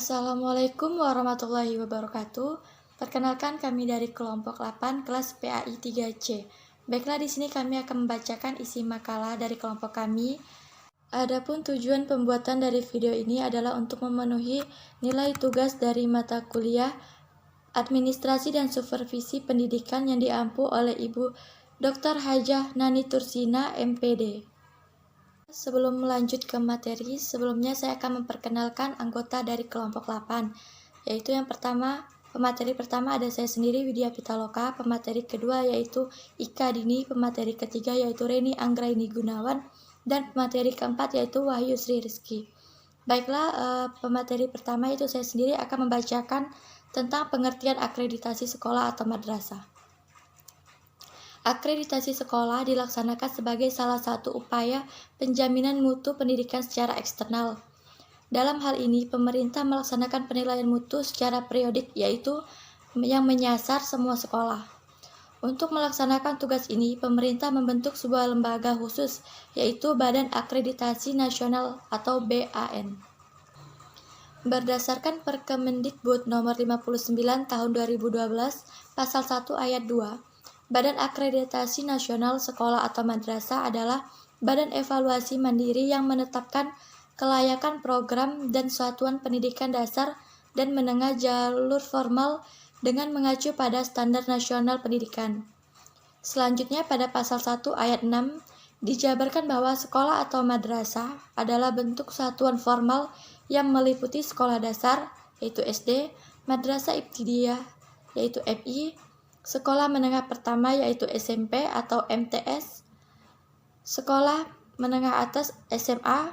Assalamualaikum warahmatullahi wabarakatuh. Perkenalkan kami dari kelompok 8 kelas PAI 3C. Baiklah, di sini kami akan membacakan isi makalah dari kelompok kami. Adapun tujuan pembuatan dari video ini adalah untuk memenuhi nilai tugas dari mata kuliah Administrasi dan Supervisi Pendidikan yang diampu oleh Ibu Dr. Hajah Nani Tursina, MPD. Sebelum melanjut ke materi, sebelumnya saya akan memperkenalkan anggota dari kelompok 8, yaitu yang pertama, pemateri pertama ada saya sendiri, Widya Pitaloka, pemateri kedua yaitu Ika Dini, pemateri ketiga yaitu Reni Anggraini Gunawan, dan pemateri keempat yaitu Wahyu Sri Rizky. Baiklah, pemateri pertama itu saya sendiri akan membacakan tentang pengertian akreditasi sekolah atau madrasah. Akreditasi sekolah dilaksanakan sebagai salah satu upaya penjaminan mutu pendidikan secara eksternal. Dalam hal ini, pemerintah melaksanakan penilaian mutu secara periodik, yaitu yang menyasar semua sekolah. Untuk melaksanakan tugas ini, pemerintah membentuk sebuah lembaga khusus, yaitu Badan Akreditasi Nasional atau BAN. Berdasarkan Perkemendikbud Nomor 59 Tahun 2012, Pasal 1 Ayat 2, Badan Akreditasi Nasional Sekolah atau Madrasah adalah badan evaluasi mandiri yang menetapkan kelayakan program dan satuan pendidikan dasar dan menengah jalur formal dengan mengacu pada standar nasional pendidikan. Selanjutnya pada pasal 1 ayat 6 dijabarkan bahwa sekolah atau madrasah adalah bentuk satuan formal yang meliputi sekolah dasar yaitu SD, madrasah ibtidaiyah yaitu MI, sekolah menengah pertama yaitu SMP atau MTS, sekolah menengah atas SMA,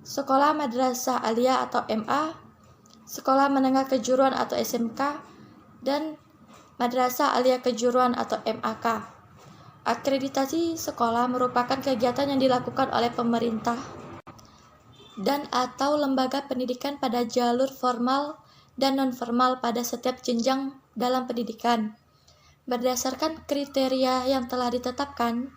sekolah madrasah aliyah atau MA, sekolah menengah kejuruan atau SMK, dan madrasah aliyah kejuruan atau MAK. Akreditasi sekolah merupakan kegiatan yang dilakukan oleh pemerintah dan atau lembaga pendidikan pada jalur formal dan non-formal pada setiap jenjang dalam pendidikan, berdasarkan kriteria yang telah ditetapkan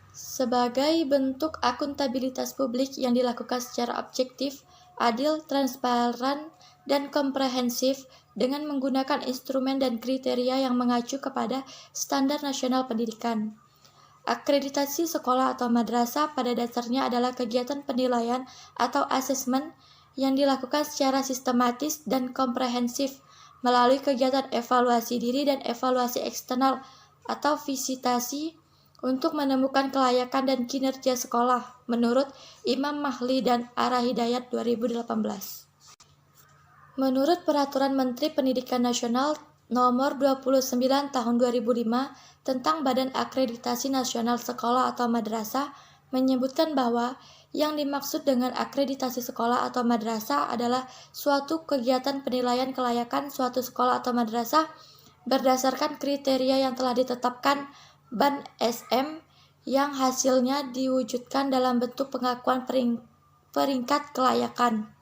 sebagai bentuk akuntabilitas publik yang dilakukan secara objektif, adil, transparan, dan komprehensif dengan menggunakan instrumen dan kriteria yang mengacu kepada standar nasional pendidikan. Akreditasi sekolah atau madrasah pada dasarnya adalah kegiatan penilaian atau asesmen yang dilakukan secara sistematis dan komprehensif melalui kegiatan evaluasi diri dan evaluasi eksternal atau visitasi untuk menemukan kelayakan dan kinerja sekolah menurut Imam Mahli dan Ara Hidayat 2018. Menurut Peraturan Menteri Pendidikan Nasional Nomor 29 Tahun 2005 tentang Badan Akreditasi Nasional Sekolah atau Madrasah menyebutkan bahwa yang dimaksud dengan akreditasi sekolah atau madrasah adalah suatu kegiatan penilaian kelayakan suatu sekolah atau madrasah berdasarkan kriteria yang telah ditetapkan BAN SM yang hasilnya diwujudkan dalam bentuk pengakuan peringkat kelayakan.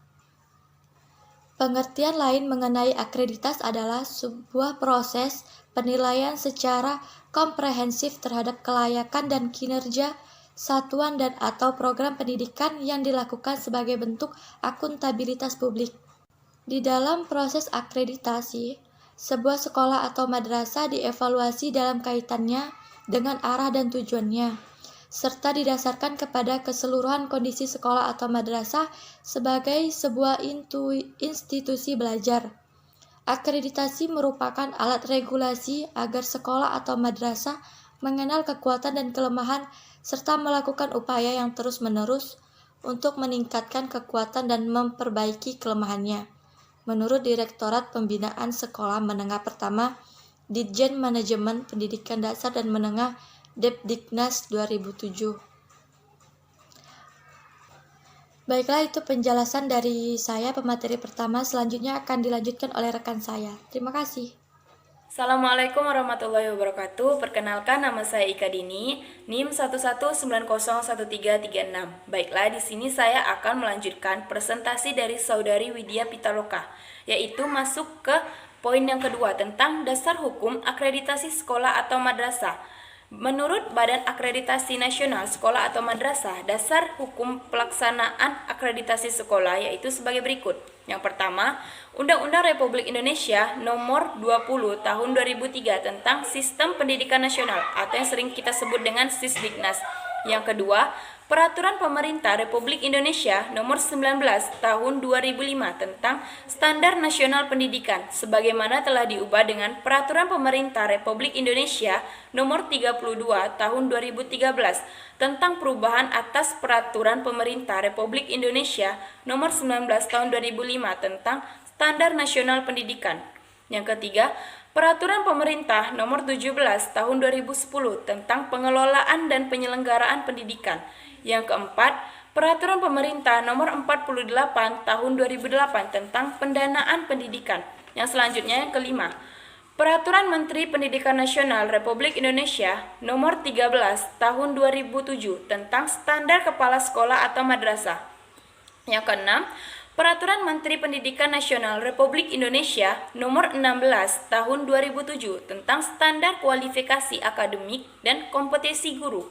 Pengertian lain mengenai akreditas adalah sebuah proses penilaian secara komprehensif terhadap kelayakan dan kinerja satuan dan atau program pendidikan yang dilakukan sebagai bentuk akuntabilitas publik. Di dalam proses akreditasi, sebuah sekolah atau madrasah dievaluasi dalam kaitannya dengan arah dan tujuannya, serta didasarkan kepada keseluruhan kondisi sekolah atau madrasah sebagai sebuah institusi belajar. Akreditasi merupakan alat regulasi agar sekolah atau madrasah mengenal kekuatan dan kelemahan serta melakukan upaya yang terus-menerus untuk meningkatkan kekuatan dan memperbaiki kelemahannya. Menurut Direktorat Pembinaan Sekolah Menengah Pertama, Ditjen Manajemen Pendidikan Dasar dan Menengah Depdiknas 2007. Baiklah, itu penjelasan dari saya pemateri pertama. Selanjutnya akan dilanjutkan oleh rekan saya. Terima kasih. Assalamualaikum warahmatullahi wabarakatuh. Perkenalkan, nama saya Ika Dini, NIM 11901336. Baiklah, di sini saya akan melanjutkan presentasi dari saudari Widya Pitaloka, yaitu masuk ke poin yang kedua tentang dasar hukum akreditasi sekolah atau madrasah. Menurut Badan Akreditasi Nasional Sekolah atau Madrasah, dasar hukum pelaksanaan akreditasi sekolah yaitu sebagai berikut. Yang pertama, Undang-Undang Republik Indonesia Nomor 20 Tahun 2003 tentang Sistem Pendidikan Nasional atau yang sering kita sebut dengan Sisdiknas. Yang kedua, Peraturan Pemerintah Republik Indonesia Nomor 19 Tahun 2005 tentang Standar Nasional Pendidikan sebagaimana telah diubah dengan Peraturan Pemerintah Republik Indonesia Nomor 32 Tahun 2013 tentang perubahan atas Peraturan Pemerintah Republik Indonesia Nomor 19 Tahun 2005 tentang Standar Nasional Pendidikan. Yang ketiga, Peraturan Pemerintah Nomor 17 Tahun 2010 tentang Pengelolaan dan Penyelenggaraan Pendidikan. Yang keempat, Peraturan Pemerintah Nomor 48 Tahun 2008 tentang Pendanaan Pendidikan. Yang selanjutnya yang kelima, Peraturan Menteri Pendidikan Nasional Republik Indonesia Nomor 13 Tahun 2007 tentang Standar Kepala Sekolah atau Madrasah. Yang keenam, Peraturan Menteri Pendidikan Nasional Republik Indonesia Nomor 16 Tahun 2007 tentang Standar Kualifikasi Akademik dan Kompetensi Guru.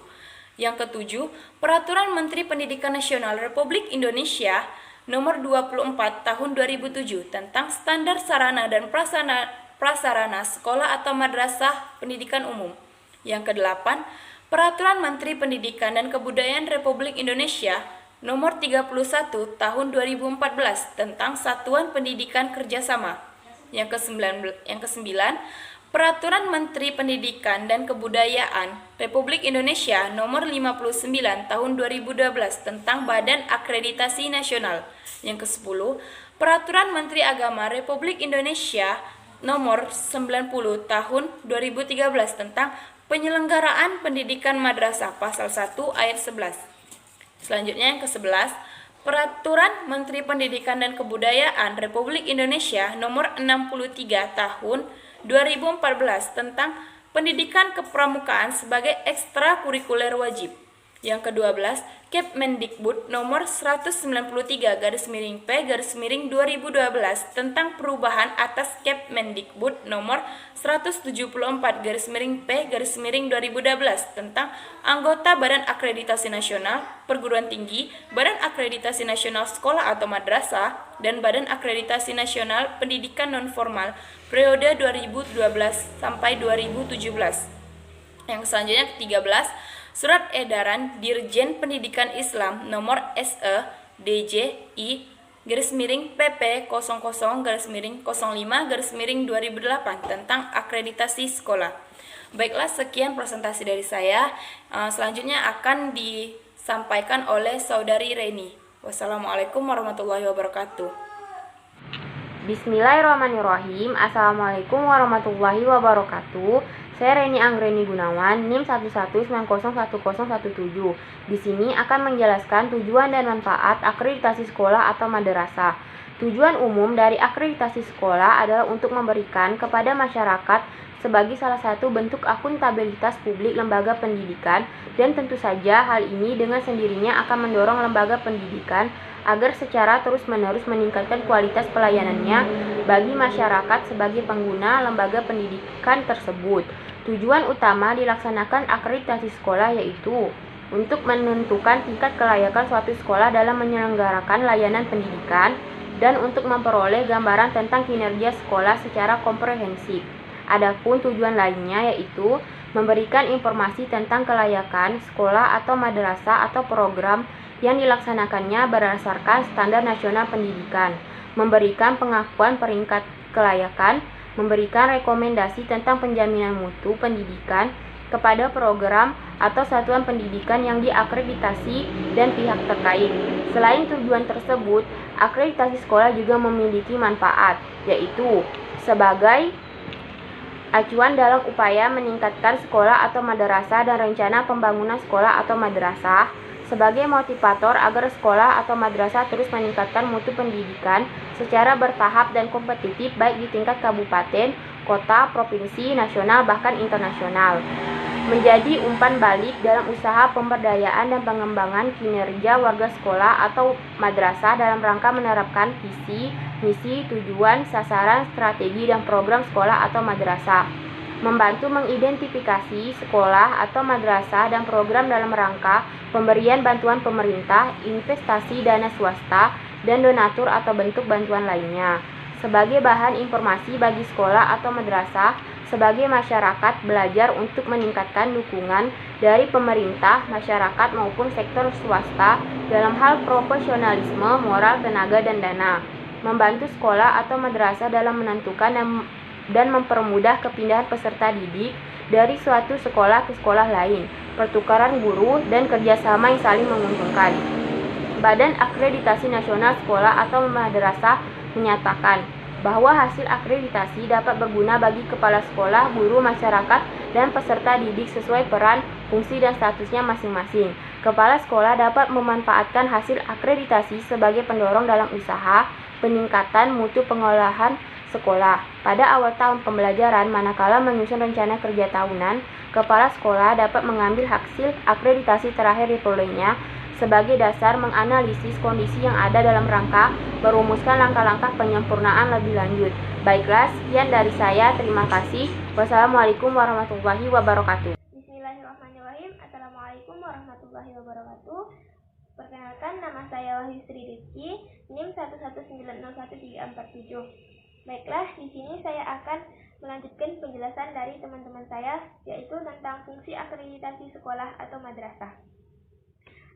Yang ketujuh, Peraturan Menteri Pendidikan Nasional Republik Indonesia Nomor 24 Tahun 2007 tentang Standar Sarana dan Prasarana Sekolah atau Madrasah Pendidikan Umum. Yang kedelapan, Peraturan Menteri Pendidikan dan Kebudayaan Republik Indonesia Nomor 31 Tahun 2014 tentang Satuan Pendidikan Kerjasama. Yang kesembilan, Peraturan Menteri Pendidikan dan Kebudayaan Republik Indonesia Nomor 59 Tahun 2012 tentang Badan Akreditasi Nasional. Yang ke-10, Peraturan Menteri Agama Republik Indonesia Nomor 90 Tahun 2013 tentang Penyelenggaraan Pendidikan Madrasah Pasal 1 Ayat 11. Selanjutnya yang ke-11, Peraturan Menteri Pendidikan dan Kebudayaan Republik Indonesia Nomor 63 Tahun 2014 tentang Pendidikan Kepramukaan sebagai ekstrakurikuler wajib. Yang ke-12, Kepmendikbud Nomor 193/P/2012 tentang perubahan atas Kepmendikbud Nomor 174/P/2012 tentang anggota Badan Akreditasi Nasional Perguruan Tinggi, Badan Akreditasi Nasional Sekolah atau Madrasah, dan Badan Akreditasi Nasional Pendidikan Nonformal periode 2012 sampai 2017. Yang selanjutnya ke-13, Surat Edaran Dirjen Pendidikan Islam Nomor SE DJI /PP 00/05/2008 tentang akreditasi sekolah. Baiklah, sekian presentasi dari saya. Selanjutnya akan disampaikan oleh Saudari Reni. Wassalamualaikum warahmatullahi wabarakatuh. Bismillahirrahmanirrahim. Assalamualaikum warahmatullahi wabarakatuh. Saya Reni Anggreni Gunawan, NIM 119011017. Di sini akan menjelaskan tujuan dan manfaat akreditasi sekolah atau madrasah. Tujuan umum dari akreditasi sekolah adalah untuk memberikan kepada masyarakat sebagai salah satu bentuk akuntabilitas publik lembaga pendidikan, dan tentu saja hal ini dengan sendirinya akan mendorong lembaga pendidikan agar secara terus-menerus meningkatkan kualitas pelayanannya bagi masyarakat sebagai pengguna lembaga pendidikan tersebut. Tujuan utama dilaksanakan akreditasi sekolah yaitu untuk menentukan tingkat kelayakan suatu sekolah dalam menyelenggarakan layanan pendidikan dan untuk memperoleh gambaran tentang kinerja sekolah secara komprehensif. Adapun tujuan lainnya yaitu memberikan informasi tentang kelayakan sekolah atau madrasah atau program yang dilaksanakannya berdasarkan standar nasional pendidikan, memberikan pengakuan peringkat kelayakan, memberikan rekomendasi tentang penjaminan mutu pendidikan kepada program atau satuan pendidikan yang diakreditasi dan pihak terkait. Selain tujuan tersebut, akreditasi sekolah juga memiliki manfaat, yaitu sebagai acuan dalam upaya meningkatkan sekolah atau madrasah dan rencana pembangunan sekolah atau madrasah, sebagai motivator agar sekolah atau madrasah terus meningkatkan mutu pendidikan secara bertahap dan kompetitif baik di tingkat kabupaten, kota, provinsi, nasional, bahkan internasional. Menjadi umpan balik dalam usaha pemberdayaan dan pengembangan kinerja warga sekolah atau madrasah dalam rangka menerapkan visi, misi, tujuan, sasaran, strategi, dan program sekolah atau madrasah. Membantu mengidentifikasi sekolah atau madrasah dan program dalam rangka pemberian bantuan pemerintah, investasi dana swasta, dan donatur atau bentuk bantuan lainnya. Sebagai bahan informasi bagi sekolah atau madrasah, sebagai masyarakat belajar untuk meningkatkan dukungan dari pemerintah, masyarakat maupun sektor swasta dalam hal profesionalisme, moral, tenaga, dan dana. Membantu sekolah atau madrasah dalam menentukan dan mempermudah kepindahan peserta didik dari suatu sekolah ke sekolah lain, pertukaran guru, dan kerjasama yang saling menguntungkan. Badan Akreditasi Nasional Sekolah atau Madrasah menyatakan bahwa hasil akreditasi dapat berguna bagi kepala sekolah, guru, masyarakat, dan peserta didik sesuai peran, fungsi, dan statusnya masing-masing. Kepala sekolah dapat memanfaatkan hasil akreditasi sebagai pendorong dalam usaha peningkatan mutu pengolahan sekolah. Pada awal tahun pembelajaran, manakala menyusun rencana kerja tahunan, kepala sekolah dapat mengambil hasil akreditasi terakhir diperolehnya sebagai dasar menganalisis kondisi yang ada dalam rangka merumuskan langkah-langkah penyempurnaan lebih lanjut. Baiklah, sekian dari saya. Terima kasih. Wassalamualaikum warahmatullahi wabarakatuh. Bismillahirrahmanirrahim. Assalamualaikum warahmatullahi wabarakatuh. Perkenalkan, nama saya Wahyu Sri Rizky, NIM 119013447. Baiklah, di sini saya akan melanjutkan penjelasan dari teman-teman saya, yaitu tentang fungsi akreditasi sekolah atau madrasah.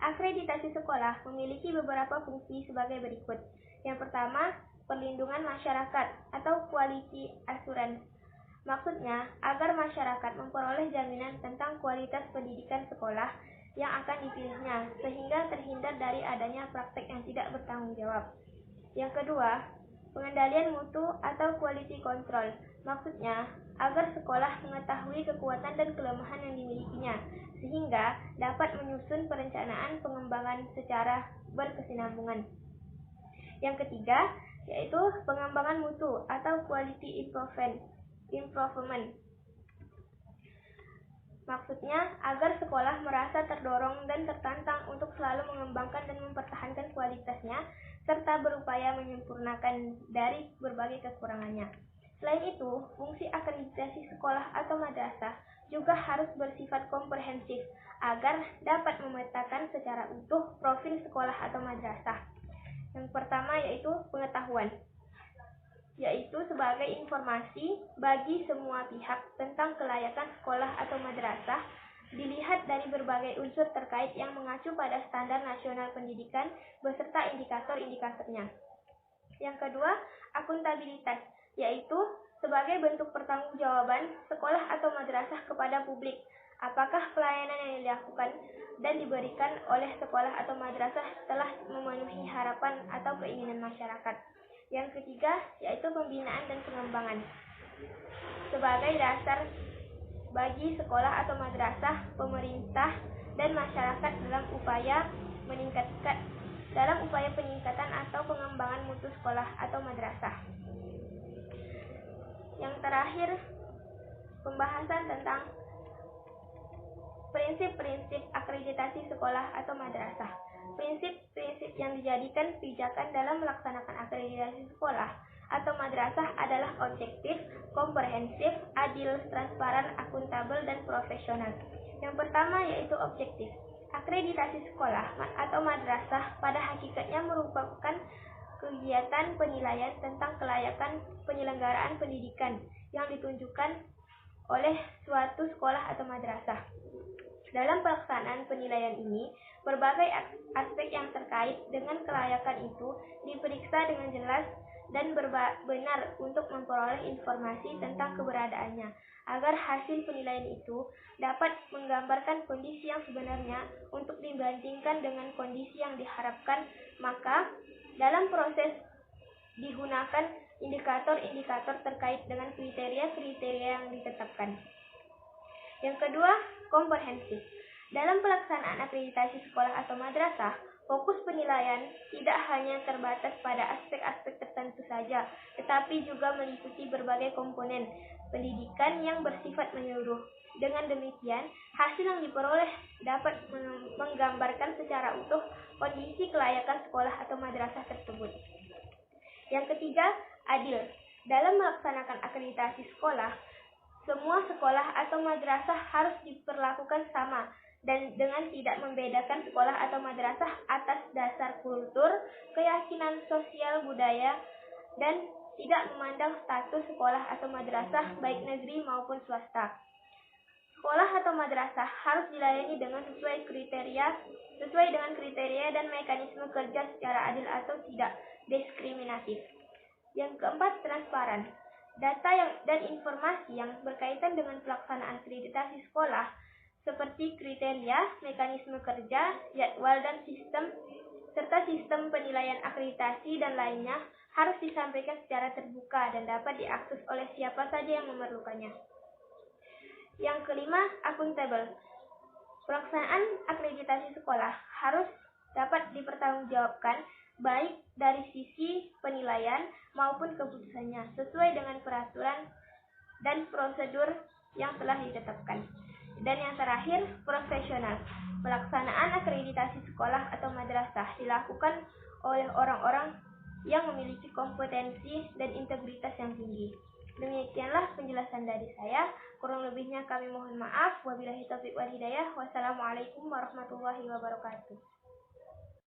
Akreditasi sekolah memiliki beberapa fungsi sebagai berikut. Yang pertama, perlindungan masyarakat atau quality assurance. Maksudnya, agar masyarakat memperoleh jaminan tentang kualitas pendidikan sekolah yang akan dipilihnya, sehingga terhindar dari adanya praktek yang tidak bertanggung jawab. Yang kedua, pengendalian mutu atau quality control. Maksudnya, agar sekolah mengetahui kekuatan dan kelemahan yang dimilikinya, sehingga dapat menyusun perencanaan pengembangan secara berkesinambungan. Yang ketiga, yaitu pengembangan mutu atau quality improvement. Maksudnya, agar sekolah merasa terdorong dan tertantang untuk selalu mengembangkan dan mempertahankan kualitasnya, serta berupaya menyempurnakan dari berbagai kekurangannya. Selain itu, fungsi akreditasi sekolah atau madrasah juga harus bersifat komprehensif agar dapat memetakan secara utuh profil sekolah atau madrasah. Yang pertama yaitu pengetahuan, yaitu sebagai informasi bagi semua pihak tentang kelayakan sekolah atau madrasah, dilihat dari berbagai unsur terkait yang mengacu pada standar nasional pendidikan beserta indikator-indikatornya. Yang kedua, akuntabilitas, yaitu sebagai bentuk pertanggungjawaban sekolah atau madrasah kepada publik, apakah pelayanan yang dilakukan dan diberikan oleh sekolah atau madrasah telah memenuhi harapan atau keinginan masyarakat. Yang ketiga, yaitu pembinaan dan pengembangan, sebagai dasar bagi sekolah atau madrasah, pemerintah, dan masyarakat dalam upaya peningkatan atau pengembangan mutu sekolah atau madrasah. Yang terakhir, pembahasan tentang prinsip-prinsip akreditasi sekolah atau madrasah. Prinsip-prinsip yang dijadikan pijakan dalam melaksanakan akreditasi sekolah atau madrasah adalah objektif, komprehensif, adil, transparan, akuntabel, dan profesional. Yang pertama yaitu objektif. Akreditasi sekolah atau madrasah pada hakikatnya merupakan kegiatan penilaian tentang kelayakan penyelenggaraan pendidikan yang ditunjukkan oleh suatu sekolah atau madrasah. Dalam pelaksanaan penilaian ini, berbagai aspek yang terkait dengan kelayakan itu diperiksa dengan jelas dan benar untuk memperoleh informasi tentang keberadaannya, agar hasil penilaian itu dapat menggambarkan kondisi yang sebenarnya untuk dibandingkan dengan kondisi yang diharapkan. Maka, dalam proses digunakan indikator-indikator terkait dengan kriteria-kriteria yang ditetapkan. Yang kedua, komprehensif. Dalam pelaksanaan akreditasi sekolah atau madrasah, fokus penilaian tidak hanya terbatas pada aspek-aspek tertentu saja, tetapi juga meliputi berbagai komponen pendidikan yang bersifat menyeluruh. Dengan demikian, hasil yang diperoleh dapat menggambarkan secara utuh kondisi kelayakan sekolah atau madrasah tersebut. Yang ketiga, adil. Dalam melaksanakan akreditasi sekolah, semua sekolah atau madrasah harus diperlakukan sama dan dengan tidak membedakan sekolah atau madrasah atas dasar kultur, keyakinan sosial budaya, dan tidak memandang status sekolah atau madrasah baik negeri maupun swasta. Sekolah atau madrasah harus dilayani dengan sesuai dengan kriteria dan mekanisme kerja secara adil atau tidak diskriminatif. Yang keempat, transparan. Data dan informasi yang berkaitan dengan pelaksanaan akreditasi sekolah seperti kriteria, mekanisme kerja, jadwal dan serta sistem penilaian akreditasi dan lainnya harus disampaikan secara terbuka dan dapat diakses oleh siapa saja yang memerlukannya. Yang kelima, akuntabel. Pelaksanaan akreditasi sekolah harus dapat dipertanggungjawabkan baik dari sisi penilaian maupun keputusannya sesuai dengan peraturan dan prosedur yang telah ditetapkan. Dan yang terakhir, profesional. Pelaksanaan akreditasi sekolah atau madrasah dilakukan oleh orang-orang yang memiliki kompetensi dan integritas yang tinggi. Demikianlah penjelasan dari saya. Kurang lebihnya kami mohon maaf. Wabillahi taufiq wal hidayah. Wassalamualaikum warahmatullahi wabarakatuh.